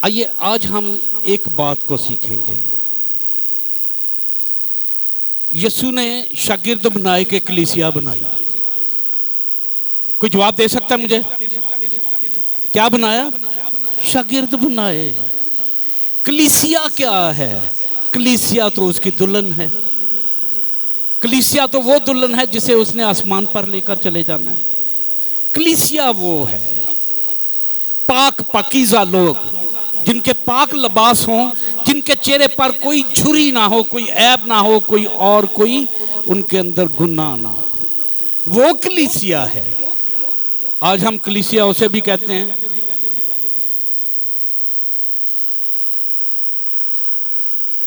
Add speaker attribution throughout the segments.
Speaker 1: आइए आज हम एक बात को सीखेंगे। यीशु ने शागिर्द बनाए के कलीसिया बनाई। कोई जवाब दे सकता है मुझे? क्या बनाया? शागिर्द बनाए। कलीसिया क्या है? कलीसिया तो उसकी दुल्हन है। कलीसिया तो वो दुल्हन है जिसे उसने आसमान पर लेकर चले जाना है। कलीसिया वो है पाक पाकीज़ा लोग, जिनके पाक लिबास हों, जिनके चेहरे पर कोई झुर्री ना हो, कोई ऐब ना हो, कोई उनके अंदर गुनाह ना हो। वो कलीसिया है। आज हम कलीसिया उसे भी कहते हैं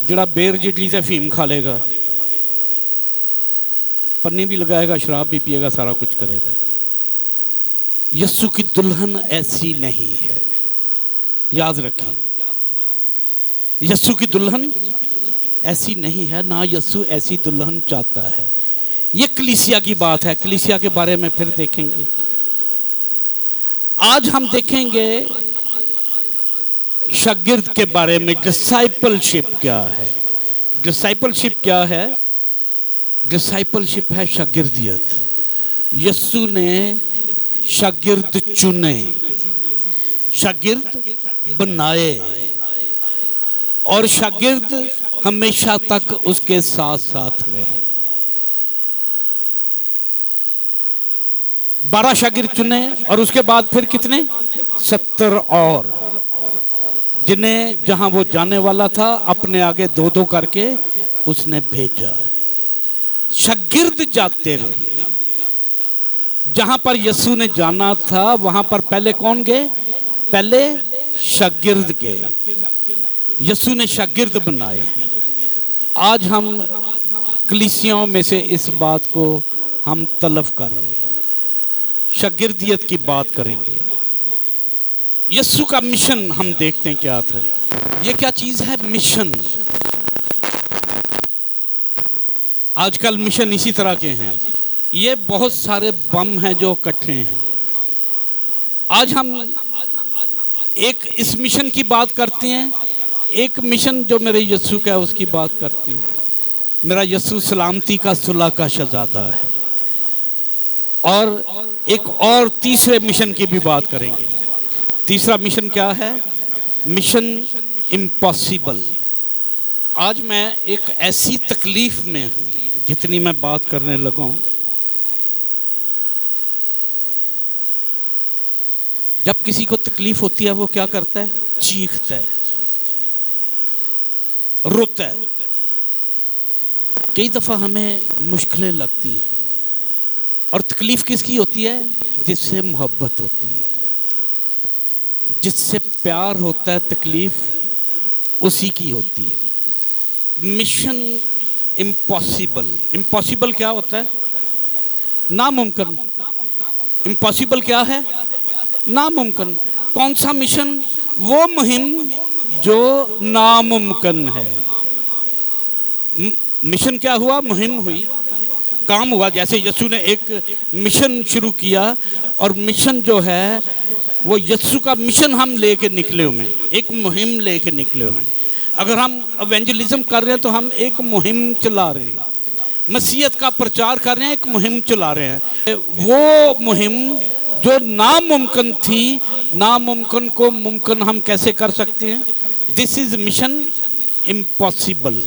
Speaker 1: जड़ा बेर जिडली से फीम खा लेगा, पन्नी भी लगाएगा, शराब भी पिएगा, सारा कुछ करेगा। यीशु की दुल्हन ऐसी नहीं है, याद रखें। यीशु की दुल्हन ऐसी नहीं है, ना यीशु ऐसी दुल्हन चाहता है। ये कलीसिया की बात है। कलीसिया के बारे में फिर देखेंगे। आज हम देखेंगे शागिर्द के बारे में। डिसाइपलशिप क्या है? डिसाइपलशिप क्या है? डिसाइपलशिप है शागिर्दियत। यीशु ने शागिर्द चुने, शागिर्द बनाए, और शागिर्द हमेशा तक उसके साथ साथ रहे। 12 शागिर्द चुने और उसके बाद फिर कितने? 70 और, जिन्हें जहां वो जाने वाला था अपने आगे 2-2 करके उसने भेजा। शागिर्द जाते रहे। जहां पर यीशु ने जाना था वहां पर पहले कौन गए? पहले शागिर्द गए। यीशु ने शागिर्द बनाए। आज हम कलीसियाओं में से इस बात को हम तलब कर रहे हैं। शागिर्दियत की बात करेंगे। यीशु का मिशन हम देखते हैं क्या था। ये क्या चीज है? मिशन। आजकल मिशन इसी तरह के हैं। ये बहुत सारे बम हैं जो इकट्ठे हैं। आज हम एक इस मिशन की बात करते हैं, एक मिशन जो मेरे यीशु का है उसकी बात करते हैं। मेरा यीशु सलामती का सुलह का शहजादा है। और एक और तीसरे मिशन की भी बात करेंगे। तीसरा मिशन क्या है? Mission impossible. आज मैं एक ऐसी तकलीफ में हूं, जितनी मैं बात करने लगा हूं, जब किसी को तकलीफ होती है वो क्या करता है? चीखता है, रोता है। कई दफा हमें मुश्किलें लगती हैं, और तकलीफ किसकी होती है? जिससे मोहब्बत होती है, जिससे प्यार होता है, तकलीफ उसी की होती है। Mission impossible. इम्पॉसिबल क्या होता है? नामुमकिन। इम्पॉसिबल क्या है? नामुमकिन। कौन सा मिशन? वो मुहिम जो नामुमकिन है। मिशन क्या हुआ? मुहिम हुई, काम हुआ। जैसे यीशु ने एक मिशन शुरू किया, और मिशन जो है वो यीशु का मिशन हम लेके निकले हुए हैं, एक मुहिम लेके निकले हुए हैं। अगर हम इवेंजलिज्म कर रहे हैं तो हम एक मुहिम चला रहे हैं, मसीहत का प्रचार कर रहे हैं, एक मुहिम चला रहे हैं। वो मुहिम जो नामुमकिन थी, नामुमकिन को मुमकिन हम कैसे कर सकते हैं? This is mission impossible.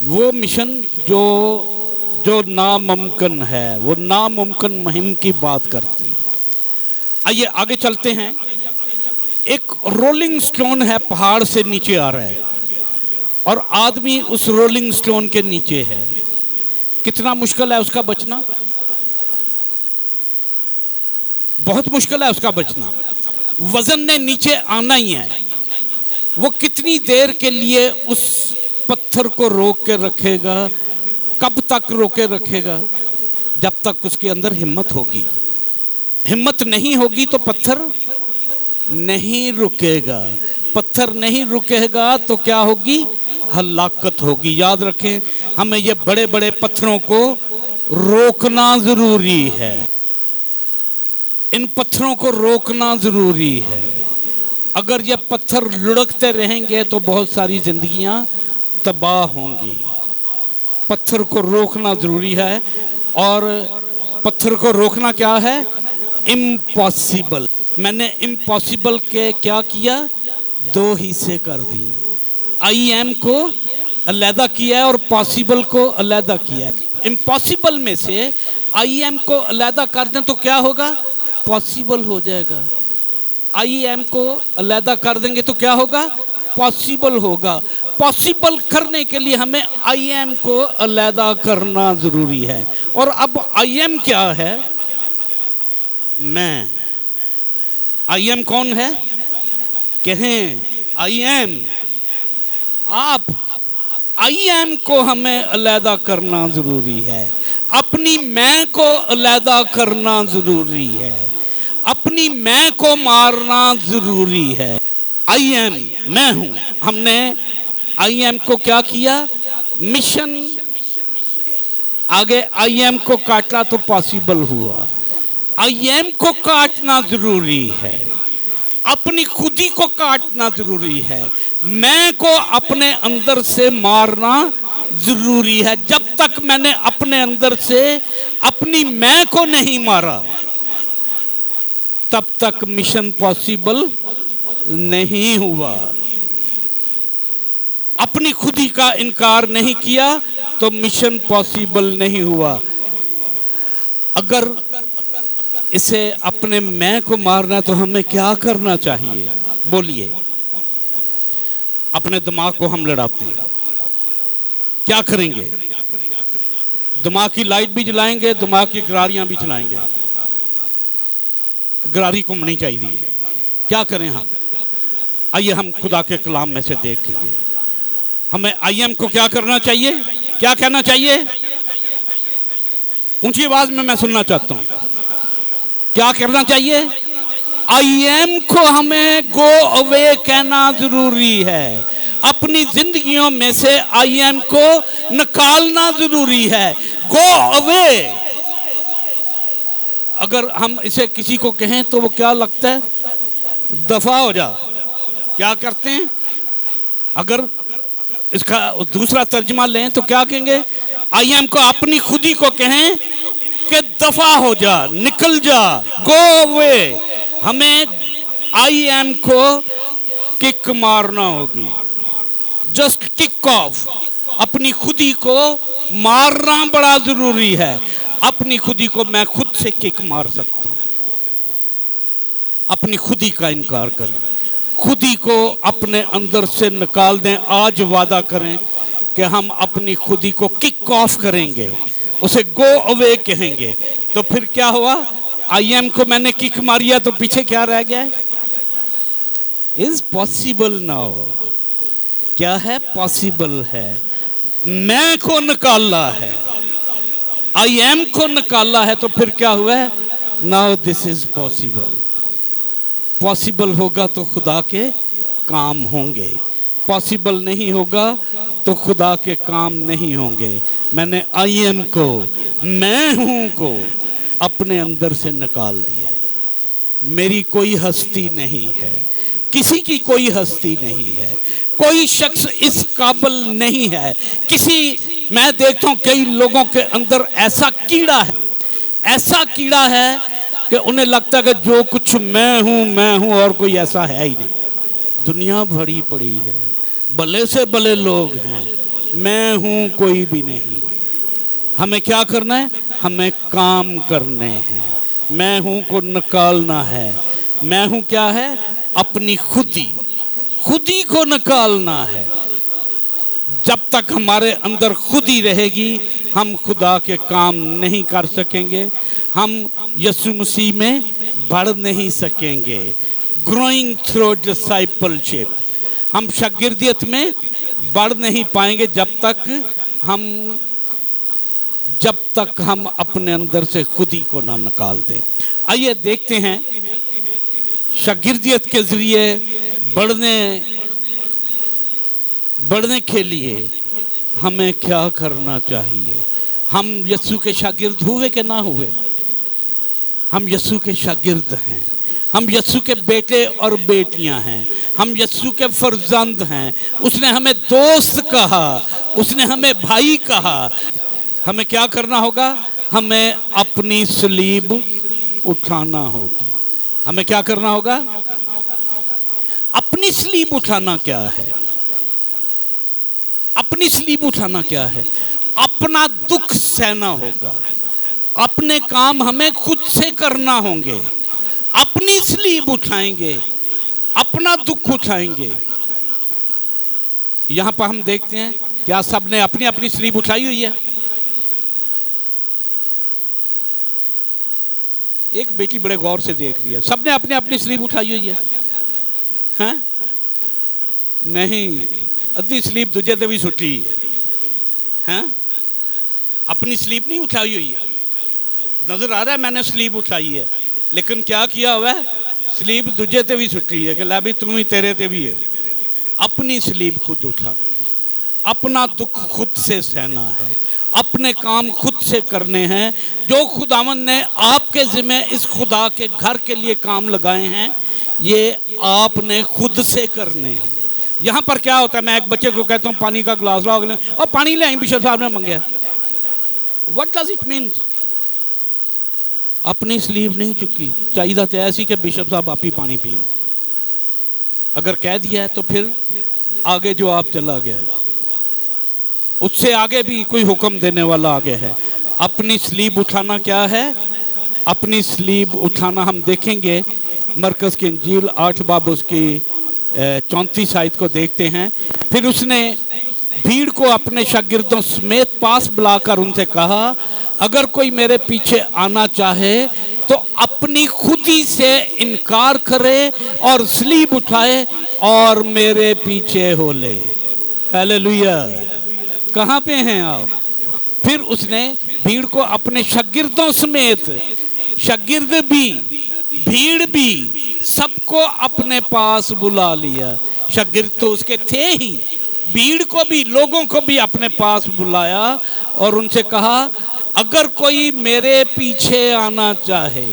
Speaker 1: वो मिशन जो नामुमकिन है, वो नामुमकिन मुहिम की बात करती है। आइए आगे चलते हैं। एक रोलिंग स्टोन है, पहाड़ से नीचे आ रहा है, और आदमी उस रोलिंग स्टोन के नीचे है। कितना मुश्किल है उसका बचना? बहुत मुश्किल है उसका बचना। वजन ने नीचे आना ही है। वो कितनी देर के लिए उस पत्थर को रोक के रखेगा? कब तक रोके रखेगा? जब तक उसके अंदर हिम्मत होगी। हिम्मत नहीं होगी तो पत्थर नहीं रुकेगा। पत्थर नहीं रुकेगा तो क्या होगी? हलाकत होगी। याद रखें, हमें ये बड़े बड़े पत्थरों को रोकना जरूरी है। इन पत्थरों को रोकना जरूरी है। अगर ये पत्थर लुढ़कते रहेंगे तो बहुत सारी जिंदगियां तबाह होंगी। पत्थर को रोकना जरूरी है, और पत्थर को रोकना क्या है? इम्पॉसिबल। मैंने इम्पॉसिबल के क्या किया? दो हिस्से कर दिए। आई एम को अलहदा किया है और पॉसिबल को अलहदा किया है। इम्पॉसिबल में से आई एम को अलहदा कर दें तो क्या होगा? पॉसिबल हो जाएगा। आई एम को अलहदा कर देंगे तो क्या होगा? पॉसिबल होगा। पॉसिबल करने के लिए हमें आई एम को अलहदा करना जरूरी है। और अब आई एम क्या है? मैं। आई एम कौन है? कहें आई एम। आप। आई एम को हमें अलहदा करना जरूरी है। अपनी मैं को अलहदा करना जरूरी है। अपनी मैं को मारना जरूरी है। आई एम मैं हूं। हमने आई एम को क्या किया? मिशन। आगे आई एम को काटा तो पॉसिबल हुआ। आई एम को काटना जरूरी है। अपनी खुदी को काटना जरूरी है। मैं को अपने अंदर से मारना जरूरी है। जब तक मैंने अपने अंदर से अपनी मैं को नहीं मारा, तब तक मिशन पॉसिबल नहीं हुआ। अपनी खुदी का इनकार नहीं किया तो मिशन पॉसिबल नहीं हुआ। अगर इसे अपने मैं को मारना तो हमें क्या करना चाहिए? बोलिए। अपने दिमाग को हम लड़ाते हैं, क्या करेंगे? दिमाग की लाइट भी जलाएंगे, दिमाग की गरारियां भी चलाएंगे। गरारी घूमनी चाहिए। क्या करें हम? आइए हम खुदा के कलाम में से देखेंगे। हमें आई एम को क्या करना चाहिए? क्या कहना चाहिए? ऊंची आवाज में मैं सुनना चाहता हूं। क्या करना चाहिए? आई एम को हमें गो अवे कहना जरूरी है। अपनी जिंदगियों में से आई एम को निकालना जरूरी है। Go away. अगर हम इसे किसी को कहें तो वो क्या लगता है? दफा हो जा। क्या करते हैं? अगर इसका दूसरा तर्जमा लें तो क्या कहेंगे? आई एम को अपनी खुदी को कहें कि दफा हो जा, निकल जा, गो अवे। हमें आई एम को किक मारना होगी। Just kick off. अपनी खुदी को मारना बड़ा जरूरी है। अपनी खुदी को मैं खुद से किक मार सकता हूं। अपनी खुदी का इनकार करें, खुदी को अपने अंदर से निकाल दें। आज वादा करें कि हम अपनी खुदी को किक ऑफ करेंगे, उसे गो अवे कहेंगे। तो फिर क्या हुआ? आई एम को मैंने किक मारिया तो पीछे क्या रह गया है? Is possible now. क्या है? पॉसिबल है। मैं को निकाला है, आई एम को निकाला है, तो फिर क्या हुआ है? Now this is possible. Possible होगा तो खुदा के काम होंगे। पॉसिबल नहीं होगा तो खुदा के काम नहीं होंगे। मैंने आई एम को, मैं हूं को अपने अंदर से निकाल दिया। मेरी कोई हस्ती नहीं है, किसी की कोई हस्ती नहीं है, कोई शख्स इस काबिल नहीं है। मैं देखता हूं कई लोगों के अंदर ऐसा कीड़ा है कि उन्हें लगता है कि जो कुछ मैं हूं और कोई ऐसा है ही नहीं। दुनिया भरी पड़ी है, भले से भले लोग हैं, मैं हूं कोई भी नहीं। हमें क्या करना है? हमें काम करने हैं। मैं हूं को निकालना है। मैं हूं क्या है? अपनी खुदी को निकालना है। जब तक हमारे अंदर खुदी रहेगी हम खुदा के काम नहीं कर सकेंगे। हम यीशु मसीह में बढ़ नहीं सकेंगे। ग्रोइंग थ्रू डिसाइपलशिप, हम शागिर्दियत में बढ़ नहीं पाएंगे जब तक हम अपने अंदर से खुदी को ना निकाल दें। आइए देखते हैं शागिर्दियत के जरिए बढ़ने के लिए हमें क्या करना चाहिए। हम यीशु के शागिर्द हुए कि ना हुए? हम यीशु के शागिर्द हैं। हम यीशु के बेटे और बेटियां हैं, हम यीशु के फर्जंद हैं। उसने हमें दोस्त कहा, उसने हमें भाई कहा। हमें क्या करना होगा? हमें अपनी सलीब उठाना होगी। हमें क्या करना होगा? अपनी सलीब उठाना क्या है? अपनी सलीब उठाना क्या है? अपना दुख सहना होगा। अपने काम हमें खुद से करना होंगे। अपनी सलीब उठाएंगे, अपना दुख उठाएंगे। यहां पर हम देखते हैं क्या सबने अपनी अपनी सलीब उठाई हुई है? एक बेटी बड़े गौर से देख रही है, सबने अपनी अपनी सलीब उठाई हुई है। हैं? नहीं, अद्धी सलीब दूजे ते भी सुटी है। हैं? अपनी सलीब नहीं उठाई हुई है। नजर आ रहा है मैंने सलीब उठाई है, लेकिन क्या किया हुआ है? सलीब दूजे ते भी सुटी है कि ला भी तुम ही तेरे ते भी है। अपनी सलीब खुद उठानी, अपना दुख खुद से सहना है, अपने काम खुद से करने हैं। जो खुदावन ने आपके जिम्मे इस खुदा के घर के लिए काम लगाए हैं, ये आपने खुद से करने हैं। यहां पर क्या होता है? मैं एक बच्चे को कहता हूं पानी का गिलास लाओ, और पानी ले आई, बिशप साहब ने मांगा। What does it mean? अपनी स्लीव नहीं चुकी। चाहिए तो ऐसी कि बिशप साहब आप ही पानी पिए। अगर कह दिया है तो फिर आगे जो आप चला गया, उससे आगे भी कोई हुक्म देने वाला आगे है। अपनी स्लीब उठाना क्या है? अपनी स्लीब उठाना हम देखेंगे मरकज की इंजील 8 बाब उसकी 34 आयत को देखते हैं। फिर उसने भीड़ को अपने शागिर्दों समेत पास बुलाकर उनसे कहा, अगर कोई मेरे पीछे आना चाहे तो अपनी खुदी से इनकार करे और स्लीब उठाए और मेरे पीछे हो ले। हालेलुया। कहाँ पे हैं आप? फिर उसने भीड़ को अपने शागिर्दों समेत, शागिर्द भी भीड़ भी सबको अपने पास बुला लिया। शागिर्द तो उसके थे ही, भीड़ को भी, लोगों को भी अपने पास बुलाया और उनसे कहा, अगर कोई मेरे पीछे आना चाहे,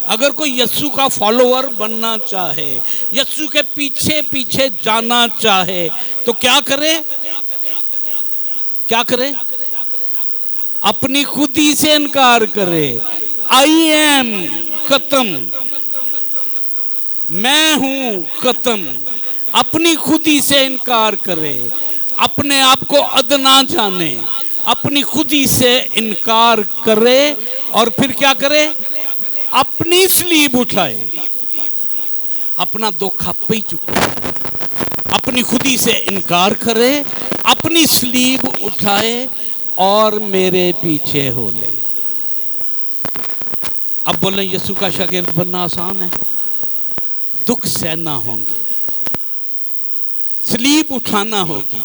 Speaker 1: अगर कोई यीशु का फॉलोअर बनना चाहे, यीशु के पीछे पीछे जाना चाहे तो क्या करे? क्या करे? अपनी खुदी से इनकार करे। आई एम खत्म, मैं हूं खत्म। अपनी खुदी से इनकार करे, अपने आप को अदना जाने, अपनी खुदी से इनकार करे और फिर क्या करे? अपनी स्लीब उठाए, अपना दुख आप ही चुके, अपनी खुदी से इनकार करे, अपनी स्लीब उठाए और मेरे पीछे हो ले। अब बोले यीशु का शागिर्द बनना आसान है? दुख सहना होंगे, स्लीब उठाना होगी,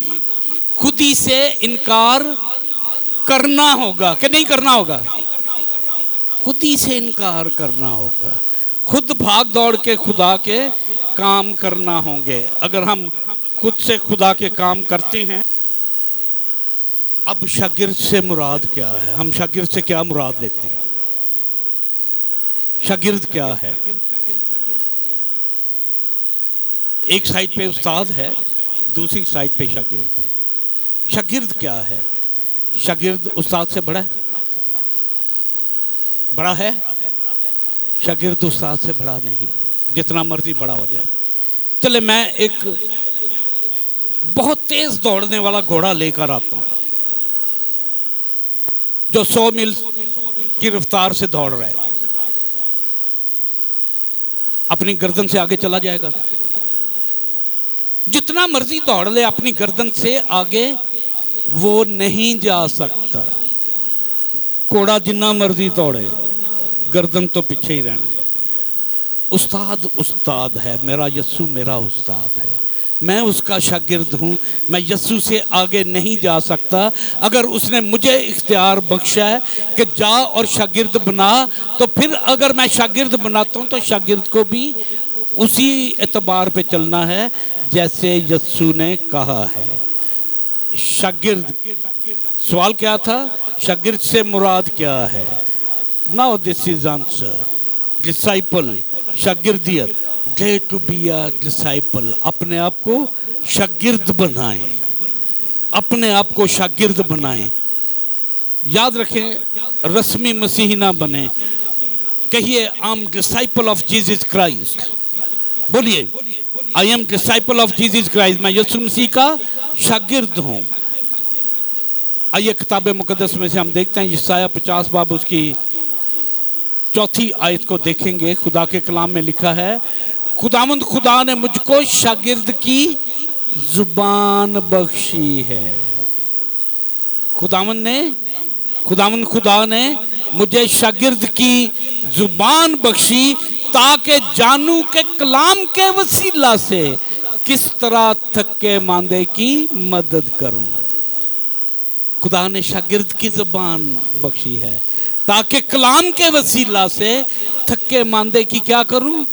Speaker 1: खुदी से इनकार करना होगा कि नहीं करना होगा? खुदी से इनकार करना होगा, खुद भाग दौड़ के खुदा के काम करना होंगे। अगर हम खुद से खुदा के काम करते हैं। अब शागिर्द से मुराद क्या है? हम शागिर्द से क्या मुराद लेते हैं? शागिर्द क्या है? एक साइड पे उस्ताद है, दूसरी साइड पे शागिर्द है। शागिर्द क्या है? शागिर्द उस्ताद से बड़ा है? बड़ा है? शागिर्द उस्ताद से बड़ा नहीं, जितना मर्जी बड़ा हो जाए। चले मैं एक बहुत तेज दौड़ने वाला घोड़ा लेकर आता हूं जो 100 मील की रफ्तार से दौड़ रहा है। अपनी गर्दन से आगे चला जाएगा। जितना मर्जी दौड़ ले, अपनी गर्दन से आगे वो नहीं जा सकता। घोड़ा जितना मर्जी दौड़े, गर्दन तो पीछे ही रहना है। उस्ताद उस्ताद है, मेरा यीशु मेरा उस्ताद है, मैं उसका शागिर्द हूं। मैं यीशु से आगे नहीं जा सकता। अगर उसने मुझे इख्तियार बख्शा है कि जा और शागिर्द बना, तो फिर अगर मैं शागिर्द बनाता हूं तो शागिर्द को भी उसी एतबार पे चलना है जैसे यीशु ने कहा है। शागिर्द, सवाल क्या था? शागिर्द से मुराद क्या है? Now this is answer. Disciple शागिर्दियत, dare to be a disciple, अपने आप को शागिर्द बनाएं, अपने आप को शागिर्द बनाएं। याद रखें, रस्मी मसीही ना बने। कहिए, I am disciple of Jesus Christ. बोलिए, I am disciple of Jesus Christ, मैं यीशु मसीह का शागिर्द हूं। आइए किताब मुकद्दस में से हम देखते हैं यशायाह 50 बाब उसकी 4 आयत को देखेंगे। खुदा के कलाम में लिखा है, खुदावंद खुदा ने मुझको शागिर्द की जुबान बख्शी है। खुदावंद खुदा ने मुझे शागिर्द की जुबान बख्शी, ताकि जानू के कलाम के वसीला से किस तरह थके मांदे की मदद करूं। खुदा ने शागिर्द की जुबान बख्शी है ताकि कलाम के वसीला से थके मांदे की क्या करूं,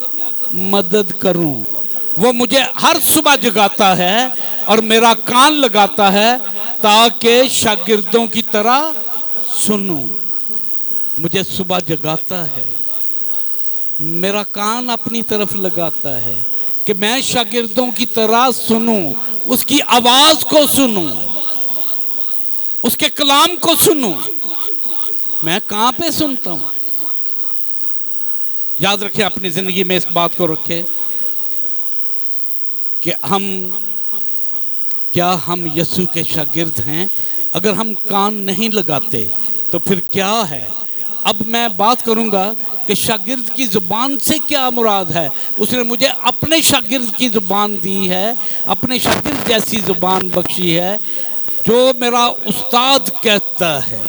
Speaker 1: मदद करूं। वो मुझे हर सुबह जगाता है और मेरा कान लगाता है ताकि शागिर्दों की तरह सुनूं। मुझे सुबह जगाता है, मेरा कान अपनी तरफ लगाता है कि मैं शागिर्दों की तरह सुनूं, उसकी आवाज को सुनूं, उसके कलाम को सुनूं। मैं कहां पे सुनता हूं? याद रखें, अपनी जिंदगी में इस बात को रखें कि क्या हम यीशु के शागिर्द हैं? अगर हम कान नहीं लगाते तो फिर क्या है? अब मैं बात करूंगा कि शागिर्द की जुबान से क्या मुराद है। उसने मुझे अपने शागिर्द की जुबान दी है, अपने शागिर्द जैसी जुबान बख्शी है। जो मेरा उस्ताद कहता है,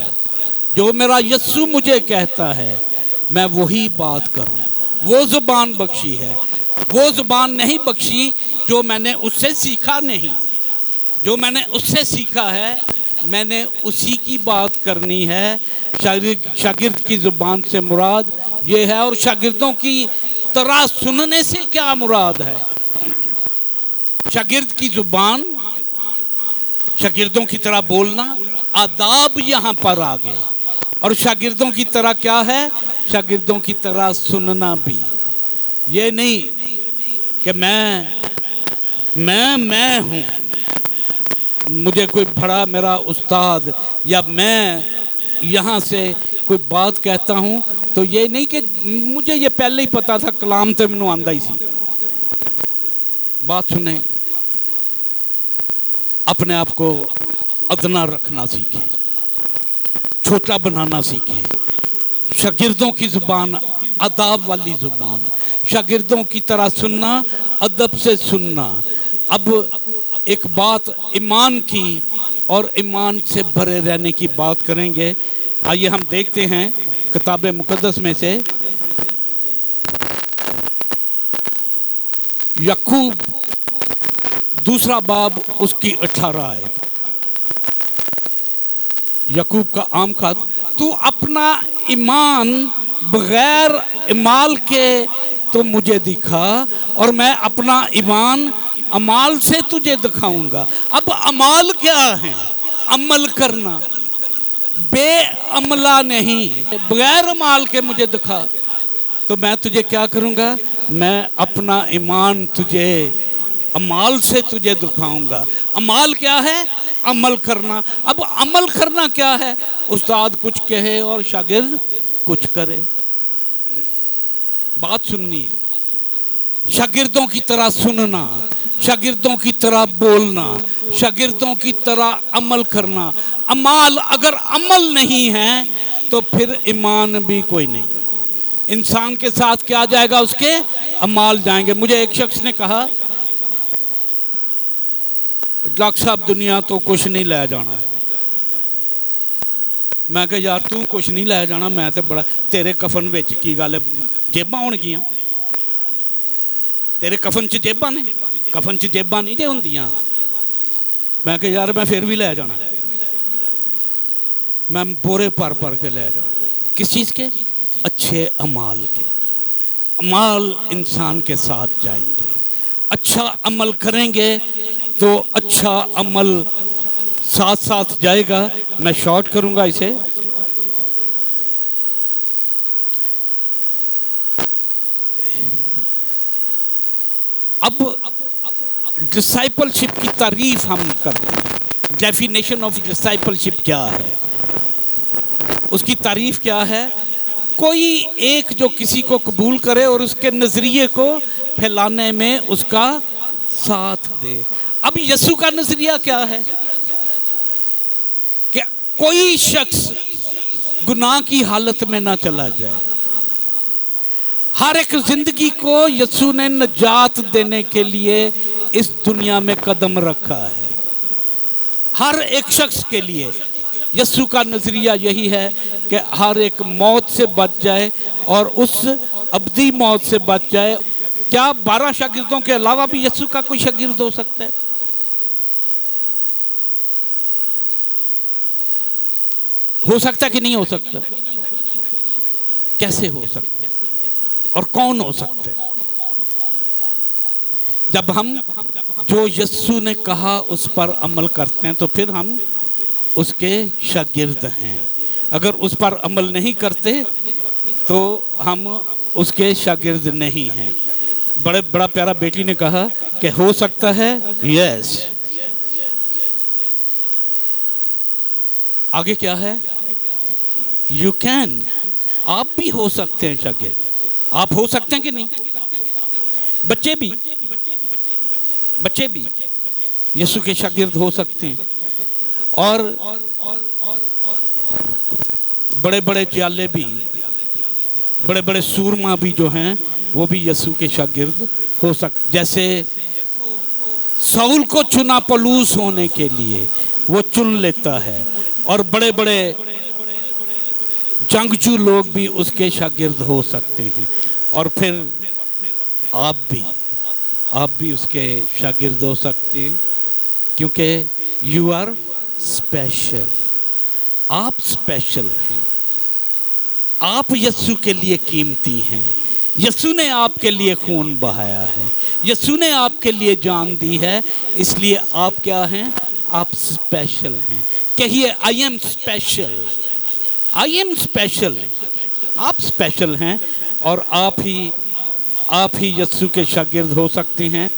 Speaker 1: जो मेरा यीशु मुझे कहता है, मैं वही बात करूं। वो जुबान बख्शी है। वो जुबान नहीं बख्शी जो मैंने उससे सीखा नहीं। जो मैंने उससे सीखा है, मैंने उसी की बात करनी है। शागिर्द की जुबान से मुराद ये है। और शागिर्दों की तरह सुनने से क्या मुराद है? शागिर्द की जुबान, शागिर्दों की तरह बोलना, आदाब यहां पर आ गए। और शागिर्दों की तरह क्या है? शागिर्दों की तरह सुनना भी। ये नहीं कि मैं हूं, मुझे कोई बड़ा मेरा उस्ताद, या मैं यहां से कोई बात कहता हूं तो ये नहीं कि मुझे ये पहले ही पता था, कलाम तो मैनू आंदा ही सी। बात सुने, अपने आप को अदना रखना सीखें, छोटा बनाना सीखें। शागिर्दों की जुबान अदाब वाली जुबान, शागिर्दों की तरह सुनना, अदब से सुनना। अब एक बात ईमान की और ईमान से भरे रहने की बात करेंगे। आइए हम देखते हैं किताब मुकद्दस में से याकूब 2 बाब उसकी 18 आयत। याकूब का आम खत, तू अपना ईमान बगैर इमाल के तो मुझे दिखा और मैं अपना ईमान अमाल से तुझे दिखाऊंगा। अब अमाल क्या है? अमल करना, बेअमला नहीं। बगैर अमाल के मुझे दिखा तो मैं तुझे क्या करूंगा? मैं अपना ईमान तुझे अमाल से तुझे दिखाऊंगा। अमाल क्या है? अमल करना। अब अमल करना क्या है? उस्ताद कुछ कहे और शागिर्द कुछ करे। बात सुननी है। शागिर्दों की तरह सुनना, शागिर्दों की तरह बोलना, शागिर्दों की तरह अमल करना। अमाल, अगर अमल नहीं है तो फिर ईमान भी कोई नहीं। इंसान के साथ क्या जाएगा? उसके अमाल जाएंगे। मुझे एक शख्स ने कहा, डॉक्टर साहब दुनिया तो कुछ नहीं ले जाना। मैं कहा यार तू कुछ नहीं ले जाना, मैं तो बड़ा, तेरे कफन विच की गल, जेबां होणगियां? तेरे कफन च जेबां ने? कफन च जेबां नहीं जे हुंदियां। मैं कहा यार मैं फिर भी ले जाना, मैं बोरे भर भर के ले जाना। किस चीज़ के? अच्छे अमाल के। अमाल इंसान के साथ जाएंगे। अच्छा अमल करेंगे तो अच्छा अमल साथ साथ जाएगा। मैं शॉर्ट करूंगा इसे। डिसाइपलशिप की तारीफ हम करते हैं। डेफिनेशन ऑफ डिसाइपलशिप क्या है, उसकी तारीफ क्या है? कोई एक जो किसी को कबूल करे और उसके नजरिए को फैलाने में उसका साथ दे। अब यीशु का नजरिया क्या है कि कोई शख्स गुनाह की हालत में ना चला जाए। हर एक जिंदगी को यीशु ने निजात देने के लिए इस दुनिया में कदम रखा है। हर एक शख्स के लिए यीशु का नजरिया यही है कि हर एक मौत से बच जाए और उस अब्दी मौत से बच जाए। क्या 12 शागिर्दों के अलावा भी यीशु का कोई शागिर्द हो सकता है? हो सकता कि नहीं हो सकता? कैसे हो सकता है और कौन हो सकता है? जब हम जो यीशु ने कहा उस पर अमल करते हैं तो फिर हम उसके शागिर्द हैं। अगर उस पर अमल नहीं करते तो हम उसके शागिर्द नहीं हैं। बड़ा प्यारा बेटी ने कहा कि हो सकता है, यस। आगे क्या है? यू कैन, आप भी हो सकते हैं शागिर्द। आप हो सकते हैं कि नहीं? बच्चे भी यीशु के शागिर्द हो सकते हैं। और बड़े बड़े जाले भी, बड़े बड़े सूरमा भी जो हैं वो भी यीशु के शागिर्द हो सकते। जैसे साउल को चुना पलूस होने के लिए, वो चुन लेता है। और बड़े बड़े जंगजू लोग भी उसके शागिर्द हो सकते हैं। और फिर आप भी उसके शागिर्द हो सकते हैं, क्योंकि यू आर स्पेशल। आप स्पेशल हैं। आप यीशु के लिए कीमती हैं। यीशु ने आपके लिए खून बहाया है, यीशु ने आपके लिए जान दी है, इसलिए आप क्या हैं? आप स्पेशल हैं। कहिए, I am special, I am special. आप स्पेशल हैं और आप ही यीशु के शागिर्द हो सकते हैं।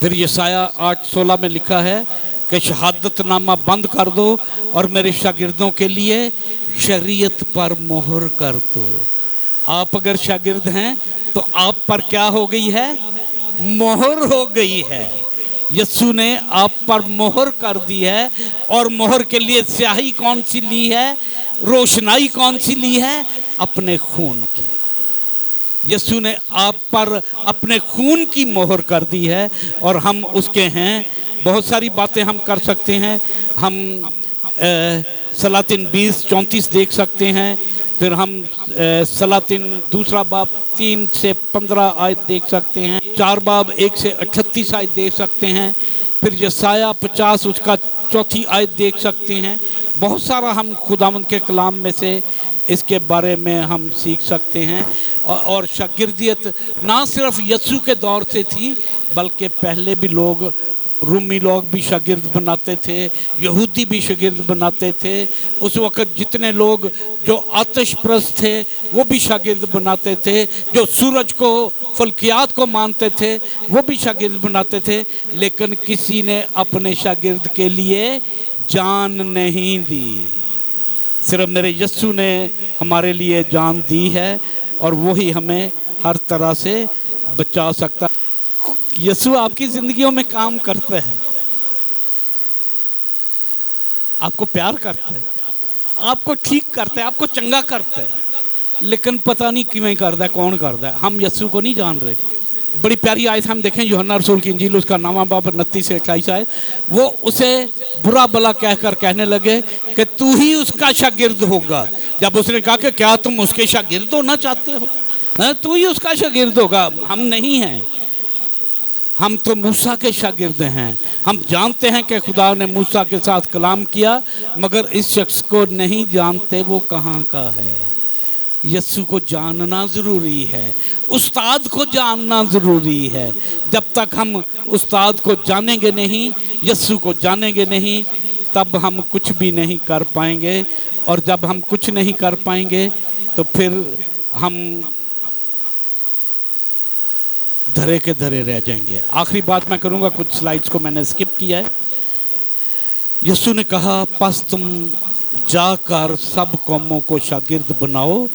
Speaker 1: फिर यशाया 8:16 में लिखा है कि शहादतनामा बंद कर दो और मेरे शागिर्दों के लिए शरीयत पर मोहर कर दो। आप अगर शागिर्द हैं तो आप पर क्या हो गई है? मोहर हो गई है। यीशु ने आप पर मोहर कर दी है। और मोहर के लिए स्याही कौन सी ली है? रोशनाई कौन सी ली है? अपने खून की। यीशु ने आप पर अपने खून की मोहर कर दी है और हम उसके हैं। बहुत सारी बातें हम कर सकते हैं। हम सलातिन 20:34 देख सकते हैं। फिर हम सलातिन 2 बाब 3 से 15 आयत देख सकते हैं। 4 बाब 1 से 38 आयत देख सकते हैं। फिर यशाया 50 उसका 4 आयत देख सकते हैं। बहुत सारा हम खुदावंद के कलाम में से इसके बारे में हम सीख सकते हैं। और शागिर्दियत ना सिर्फ यीशु के दौर से थी, बल्कि पहले भी लोग, रूमी लोग भी शागिर्द बनाते थे, यहूदी भी शागिर्द बनाते थे। उस वक़्त जितने लोग जो आतिश परस्त थे वो भी शागिर्द बनाते थे। जो सूरज को, फल्कियात को मानते थे वो भी शागिर्द बनाते थे। लेकिन किसी ने अपने शागिर्द के लिए जान नहीं दी। सिर्फ मेरे यीशु ने हमारे लिए जान दी है और वही हमें हर तरह से बचा सकता है। यीशु आपकी जिंदगियों में काम करता है, आपको प्यार करता है, आपको ठीक करता है, आपको चंगा करता है। लेकिन पता नहीं किवें करता है, कौन करता है। हम यीशु को नहीं जान रहे। बड़ी प्यारी आयत हम देखें यूहन्ना रसूल की इंजील उसका 9वां बाब 29 से 28 आयत। वो उसे बुरा भला कहकर कहने लगे कि तू ही उसका शागिर्द होगा। जब उसने कहा कि क्या तुम उसके शागिर्द होना चाहते हो? तू ही उसका शागिर्द होगा। हम नहीं हैं, हम तो मूसा के शागिर्द हैं। हम जानते हैं कि खुदा ने मूसा के साथ कलाम किया, मगर इस शख्स को नहीं जानते वो कहाँ का है। यीशु को जानना ज़रूरी है, उस्ताद को जानना ज़रूरी है। जब तक हम उस्ताद को जानेंगे नहीं, यीशु को जानेंगे नहीं, तब हम कुछ भी नहीं कर पाएंगे। और जब हम कुछ नहीं कर पाएंगे तो फिर हम धरे के धरे रह जाएंगे। आखिरी बात मैं करूंगा, कुछ स्लाइड्स को मैंने स्किप किया है। यीशु ने कहा, बस तुम जाकर सब कौमों को शागिर्द बनाओ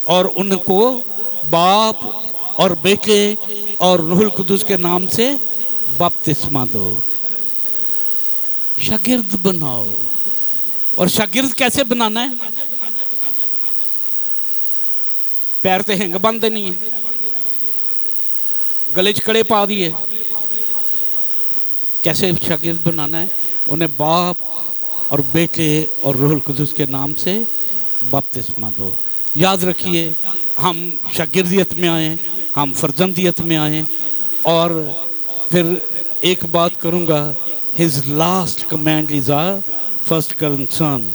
Speaker 1: और उनको बाप और बेटे और रूहुल कुदूस के नाम से बपतिस्मा दो। शागिर्द बनाओ। और शागिर्द कैसे बनाना है? पैर ते हिंग बंद नहीं है, गले च कड़े पा दिए। कैसे शागिर्द बनाना है? उन्हें बाप और बेटे और रूहुल कुदूस के नाम से बपतिस्मा दो। याद रखिए, हम शागिर्दियत में आए, हम फर्जंदियत में आए। और फिर एक बात करूंगा, his last command is our first concern.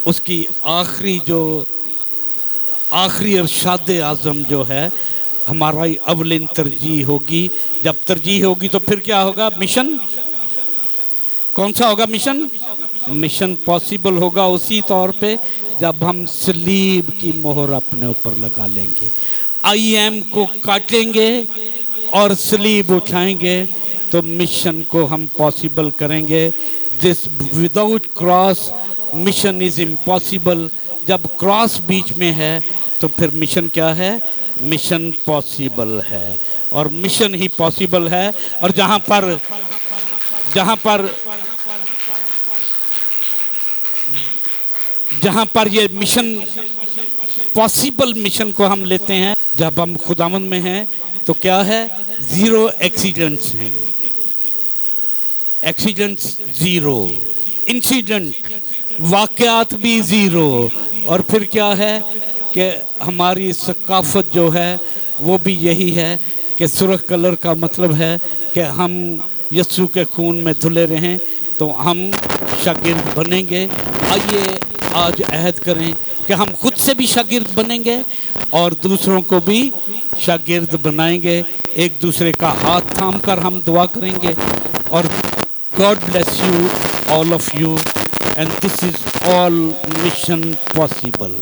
Speaker 1: उसकी आखिरी इरशाद आज़म जो है, हमारा अवलिन तरजीह होगी। जब तरजीह होगी तो फिर क्या होगा? मिशन। कौन सा होगा मिशन? मिशन पॉसिबल होगा उसी तौर पे जब हम सलीब की मोहर अपने ऊपर लगा लेंगे, IM को काटेंगे और सलीब उठाएंगे, तो मिशन को हम पॉसिबल करेंगे। This without cross mission is impossible. जब क्रॉस बीच में है तो फिर मिशन क्या है? मिशन पॉसिबल है। और मिशन ही पॉसिबल है। और जहां पर ये मिशन पॉसिबल मिशन को हम लेते हैं, जब हम खुदावंद में हैं, तो क्या है? 0 एक्सीडेंट्स हैं। एक्सीडेंट्स 0, इंसिडेंट वाकयात भी 0। और फिर क्या है कि हमारी सकाफत जो है वो भी यही है कि सुर्ख कलर का मतलब है कि हम यीशु के खून में धुले रहें, तो हम शागिर्द बनेंगे। आइए आज अहद करें कि हम खुद से भी शागिर्द बनेंगे और दूसरों को भी शागिर्द बनाएंगे। एक दूसरे का हाथ थाम कर हम दुआ करेंगे। और God bless you, all of you, and this is all mission possible.